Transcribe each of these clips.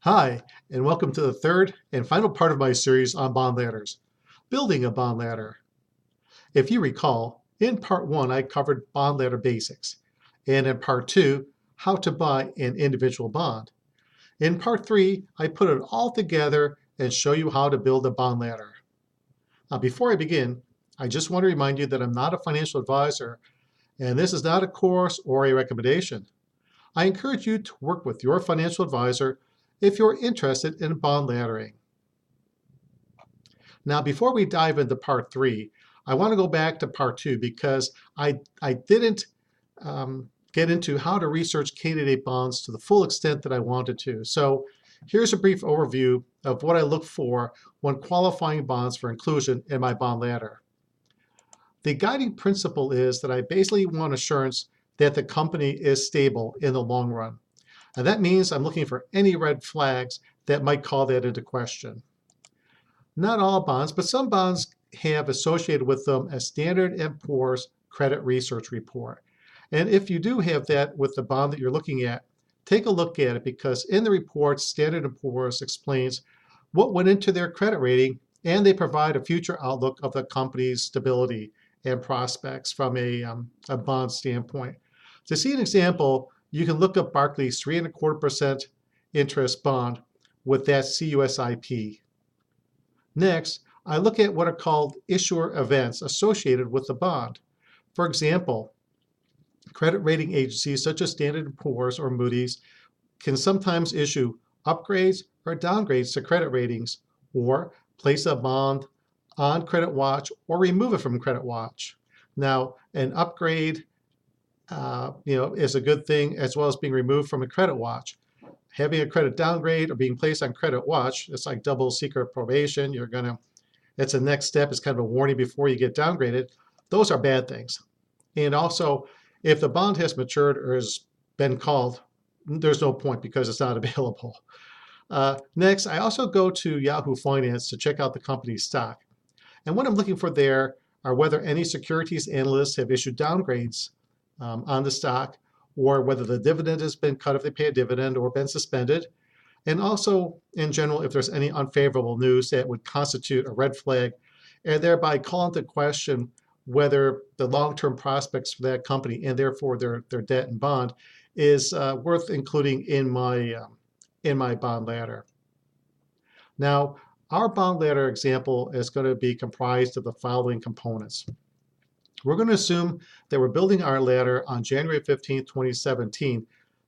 Hi, and welcome to the third and final part of my series on bond ladders, building a bond ladder. If you recall, in part one, I covered bond ladder basics, and in part two, how to buy an individual bond. In part three, I put it all together and show you how to build a bond ladder. Now, before I begin, I just want to remind you that I'm not a financial advisor, and this is not a course or a recommendation. I encourage you to work with your financial advisor if you're interested in bond laddering. Now, before we dive into part three, I want to go back to part two because I didn't get into how to research candidate bonds to the full extent that I wanted to. So here's a brief overview of what I look for when qualifying bonds for inclusion in my bond ladder. The guiding principle is that I basically want assurance that the company is stable in the long run. And that means I'm looking for any red flags that might call that into question. Not all bonds, but some bonds have associated with them a Standard & Poor's credit research report. And if you do have that with the bond that you're looking at, take a look at it because in the report, Standard & Poor's explains what went into their credit rating and they provide a future outlook of the company's stability and prospects from a bond standpoint. To see an example, you can look up Barclays' 3.25% interest bond with that CUSIP. Next, I look at what are called issuer events associated with the bond. For example, credit rating agencies such as Standard & Poor's or Moody's can sometimes issue upgrades or downgrades to credit ratings or place a bond on credit watch or remove it from credit watch. Now, an upgrade is a good thing as well as being removed from a credit watch. Having a credit downgrade or being placed on credit watch, it's like double secret probation. It's a next step. It's kind of a warning before you get downgraded. Those are bad things. And also, if the bond has matured or has been called, there's no point because it's not available. Next, I also go to Yahoo Finance to check out the company's stock. And what I'm looking for there are whether any securities analysts have issued downgrades on the stock, or whether the dividend has been cut if they pay a dividend or been suspended. And also, in general, if there's any unfavorable news that would constitute a red flag, and thereby call into question whether the long-term prospects for that company and therefore their debt and bond is worth including in my bond ladder. Now, our bond ladder example is going to be comprised of the following components. We're going to assume that we're building our ladder on January 15, 2017,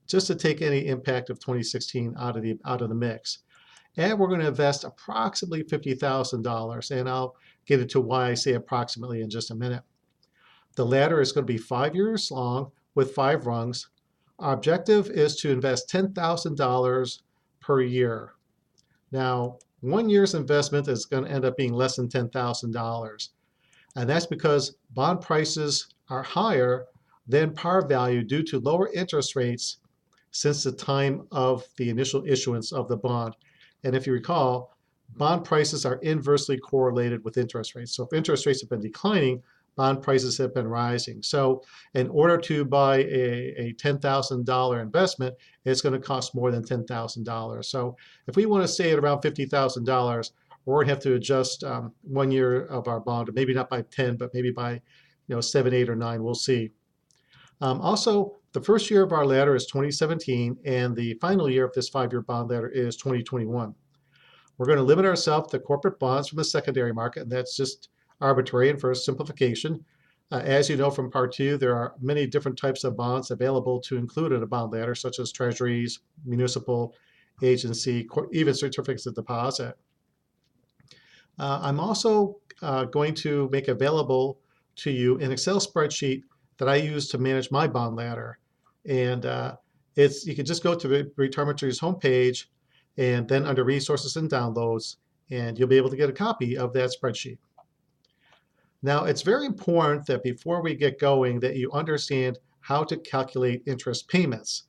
just to take any impact of 2016 out of the mix. And we're going to invest approximately $50,000, and I'll get into why I say approximately in just a minute. The ladder is going to be 5 years long with 5 rungs. Our objective is to invest $10,000 per year. Now, 1 year's investment is going to end up being less than $10,000. And that's because bond prices are higher than par value due to lower interest rates since the time of the initial issuance of the bond. And if you recall, bond prices are inversely correlated with interest rates. So if interest rates have been declining, bond prices have been rising. So in order to buy a $10,000 investment, it's going to cost more than $10,000. So if we want to stay at around $50,000, we're going to have to adjust 1 year of our bond, maybe not by 10, but maybe by 7, 8, or 9. We'll see. Also, the first year of our ladder is 2017, and the final year of this 5-year bond ladder is 2021. We're going to limit ourselves to corporate bonds from the secondary market, and that's just arbitrary and for simplification. As you know from part 2, there are many different types of bonds available to include in a bond ladder, such as treasuries, municipal, agency, even certificates of deposit. I'm also going to make available to you an Excel spreadsheet that I use to manage my bond ladder. And you can just go to the Retirementary's homepage and then under Resources and Downloads, and you'll be able to get a copy of that spreadsheet. Now, it's very important that before we get going that you understand how to calculate interest payments.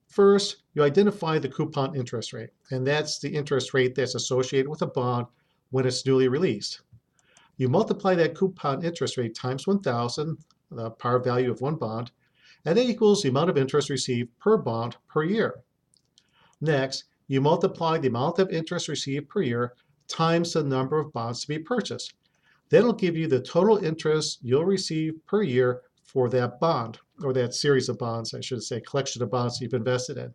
First, you identify the coupon interest rate, and that's the interest rate that's associated with a bond when it's newly released. You multiply that coupon interest rate times 1,000, the par value of one bond, and that equals the amount of interest received per bond per year. Next, you multiply the amount of interest received per year times the number of bonds to be purchased. That'll give you the total interest you'll receive per year for that bond, or that series of bonds, I should say, collection of bonds you've invested in.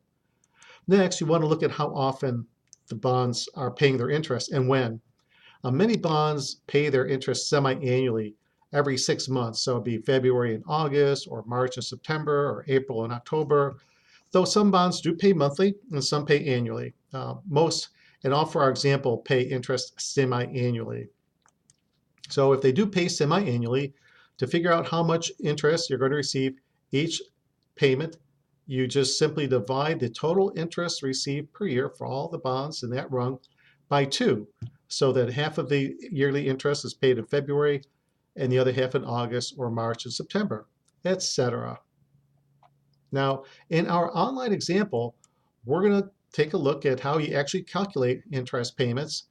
Next, you want to look at how often the bonds are paying their interest and when. Many bonds pay their interest semi-annually every 6 months. So it'd be February and August, or March and September, or April and October. Though some bonds do pay monthly and some pay annually. Most, and all for our example, pay interest semi-annually. So if they do pay semi-annually, to figure out how much interest you're going to receive each payment, you just simply divide the total interest received per year for all the bonds in that rung by 2, so that half of the yearly interest is paid in February and the other half in August or March and September, etc. Now, in our online example, we're going to take a look at how you actually calculate interest payments,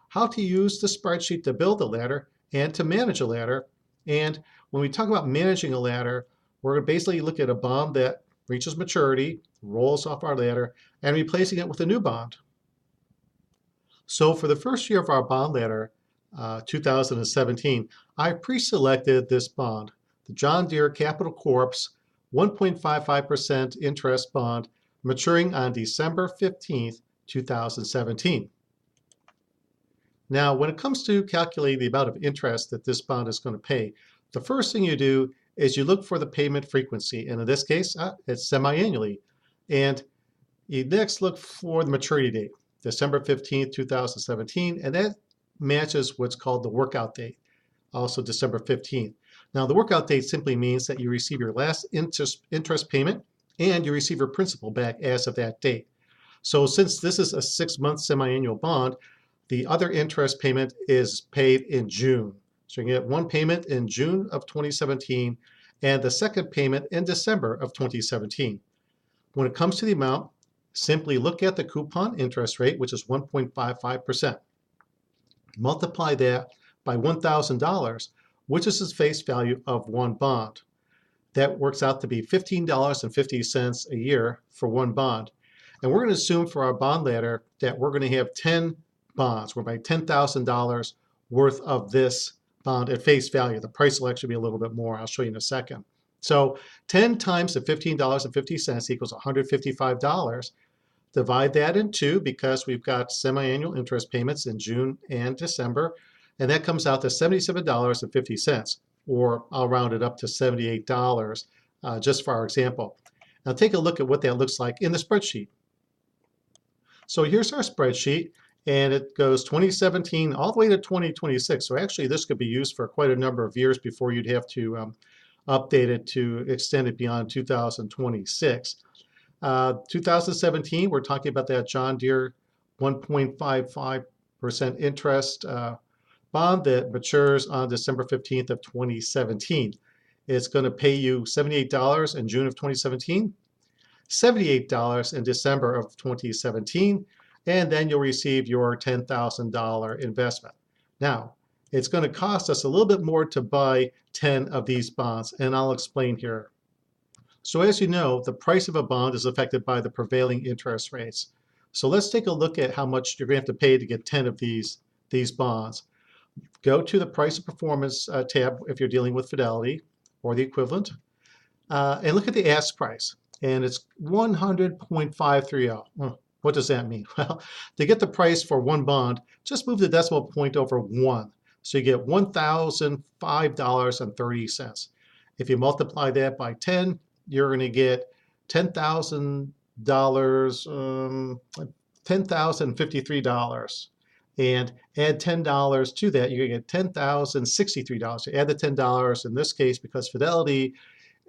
how to use the spreadsheet to build a ladder and to manage a ladder. And when we talk about managing a ladder, we're going to basically look at a bond that reaches maturity, rolls off our ladder, and replacing it with a new bond. So for the first year of our bond ladder, 2017, I pre-selected this bond, the John Deere Capital Corp's 1.55% interest bond maturing on December 15th, 2017. Now, when it comes to calculating the amount of interest that this bond is going to pay, the first thing you do is you look for the payment frequency. And in this case, it's semi-annually. And you next look for the maturity date, December 15th, 2017, and that matches what's called the workout date, also December 15th. Now, the workout date simply means that you receive your last interest payment and you receive your principal back as of that date. So since this is a 6-month semi-annual bond, the other interest payment is paid in June. So you get one payment in June of 2017 and the second payment in December of 2017. When it comes to the amount, simply look at the coupon interest rate, which is 1.55%. Multiply that by $1,000, which is the face value of one bond. That works out to be $15.50 a year for one bond. And we're going to assume for our bond ladder that we're going to have 10 bonds. We're buying $10,000 worth of this bond at face value. The price will actually be a little bit more. I'll show you in a second. So 10 times the $15.50 equals $155. Divide that in 2 because we've got semi-annual interest payments in June and December, and that comes out to $77.50, or I'll round it up to $78 just for our example. Now take a look at what that looks like in the spreadsheet. So here's our spreadsheet, and it goes 2017 all the way to 2026. So actually this could be used for quite a number of years before you'd have to update it to extend it beyond 2026. 2017, we're talking about that John Deere 1.55% interest bond that matures on December 15th of 2017. It's going to pay you $78 in June of 2017, $78 in December of 2017, and then you'll receive your $10,000 investment. Now, it's going to cost us a little bit more to buy 10 of these bonds, and I'll explain here. So as you know, the price of a bond is affected by the prevailing interest rates. So let's take a look at how much you're going to have to pay to get 10 of these bonds. Go to the price of performance tab if you're dealing with Fidelity or the equivalent, and look at the ask price. And it's 100.530. Well, what does that mean? Well, to get the price for one bond, just move the decimal point over 1. So you get $1,005.30. If you multiply that by 10, you're going to get $10,053. And add $10 to that, you're going to get $10,063. Add the $10 in this case because Fidelity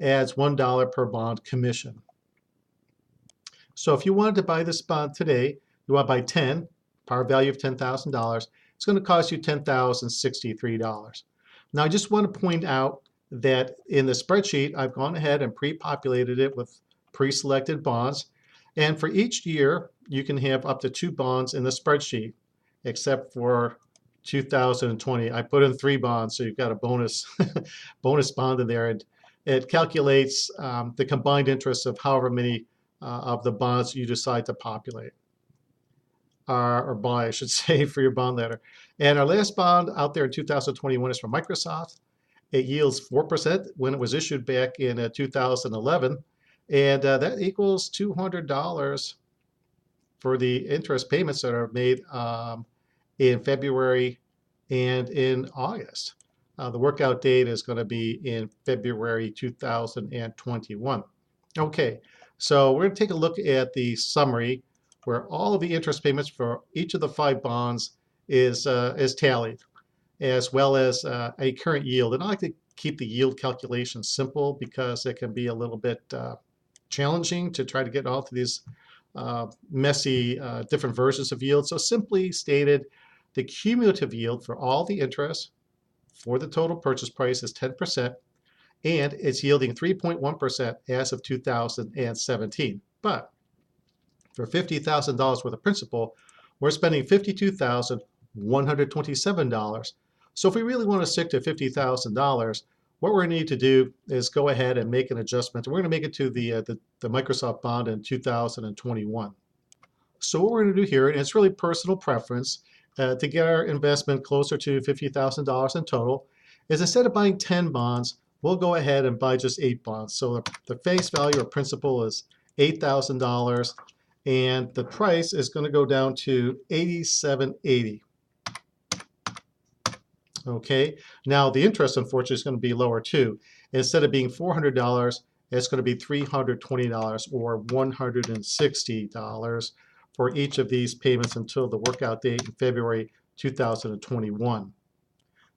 adds $1 per bond commission. So if you wanted to buy this bond today, you want to buy 10, par value of $10,000, it's going to cost you $10,063. Now I just want to point out that in the spreadsheet, I've gone ahead and pre-populated it with pre-selected bonds. And for each year, you can have up to 2 bonds in the spreadsheet, except for 2020. I put in 3 bonds, so you've got a bonus bond in there. And it calculates the combined interest of however many of the bonds you decide to populate. or buy, I should say, for your bond ladder. And our last bond out there in 2021 is from Microsoft. It yields 4% when it was issued back in 2011. And that equals $200 for the interest payments that are made in February and in August. The workout date is going to be in February 2021. Okay, so we're going to take a look at the summary where all of the interest payments for each of the 5 bonds is tallied, as well as a current yield. And I like to keep the yield calculation simple because it can be a little bit challenging to try to get all to these messy different versions of yield. So simply stated, the cumulative yield for all the interest for the total purchase price is 10%, and it's yielding 3.1% as of 2017. But for $50,000 worth of principal, we're spending $52,127. So if we really want to stick to $50,000, what we're going to need to do is go ahead and make an adjustment. We're going to make it to the Microsoft bond in 2021. So what we're going to do here, and it's really personal preference, to get our investment closer to $50,000 in total, is instead of buying 10 bonds, we'll go ahead and buy just 8 bonds. So the face value of principal is $8,000, and the price is going to go down to $87.80. Okay, now the interest, unfortunately, is going to be lower too. Instead of being $400, it's going to be $320 or $160 for each of these payments until the workout date in February 2021.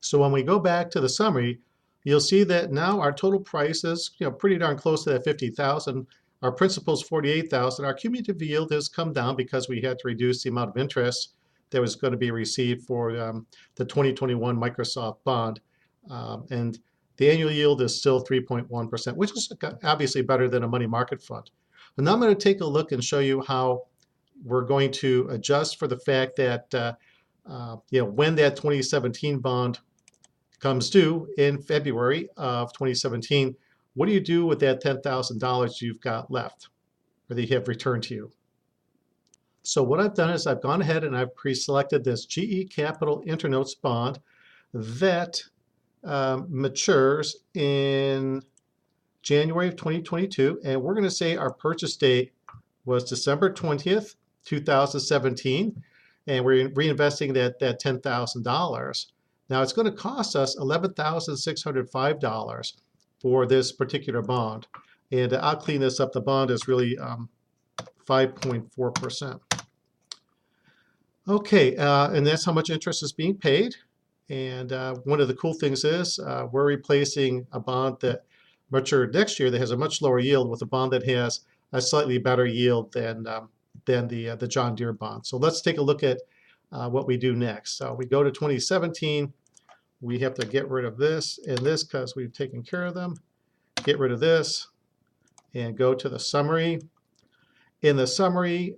So when we go back to the summary, you'll see that now our total price is pretty darn close to that 50,000. Our principal is 48,000. Our cumulative yield has come down because we had to reduce the amount of interest that was going to be received for the 2021 Microsoft bond. And the annual yield is still 3.1%, which is obviously better than a money market fund. And now I'm going to take a look and show you how we're going to adjust for the fact that when that 2017 bond comes due in February of 2017, what do you do with that $10,000 you've got left or that you have returned to you? So what I've done is I've gone ahead and I've pre-selected this GE Capital Internotes bond that matures in January of 2022, and we're going to say our purchase date was December 20th, 2017, and we're reinvesting that $10,000. Now it's going to cost us $11,605 for this particular bond, and I'll clean this up. The bond is really 5.4%. Okay, and that's how much interest is being paid. And one of the cool things is we're replacing a bond that matured next year that has a much lower yield with a bond that has a slightly better yield than the John Deere bond. So let's take a look at what we do next. So we go to 2017. We have to get rid of this and this because we've taken care of them. Get rid of this and go to the summary. In the summary,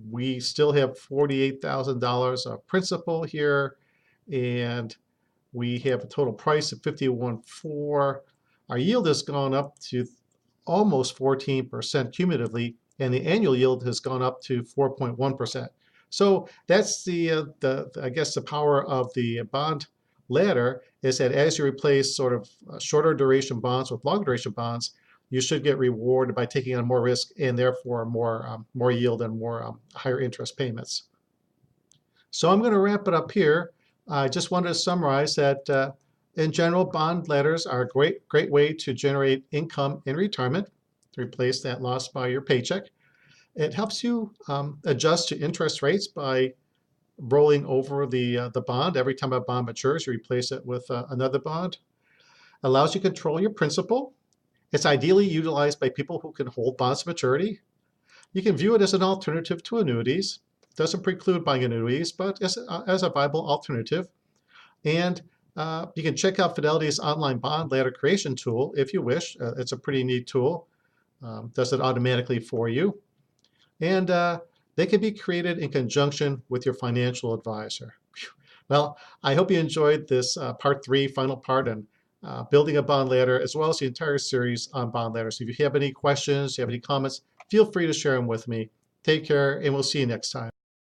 we still have $48,000 of principal here, and we have a total price of $51.4. Our yield has gone up to almost 14% cumulatively, and the annual yield has gone up to 4.1%. So that's I guess the power of the bond ladder is that as you replace sort of shorter duration bonds with long duration bonds, you should get rewarded by taking on more risk and therefore more yield and more higher interest payments. So I'm going to wrap it up here. I just wanted to summarize that in general, bond ladders are a great way to generate income in retirement to replace that loss by your paycheck. It helps you adjust to interest rates by rolling over the bond. Every time a bond matures, you replace it with another bond. Allows you to control your principal. It's ideally utilized by people who can hold bonds to maturity. You can view it as an alternative to annuities. It doesn't preclude buying annuities, but as a viable alternative. And you can check out Fidelity's online bond ladder creation tool if you wish. It's a pretty neat tool. Does it automatically for you. And they can be created in conjunction with your financial advisor. Well, I hope you enjoyed this part 3, final part, and building a bond ladder, as well as the entire series on bond ladders. If you have any questions, you have any comments, feel free to share them with me. Take care, and we'll see you next time.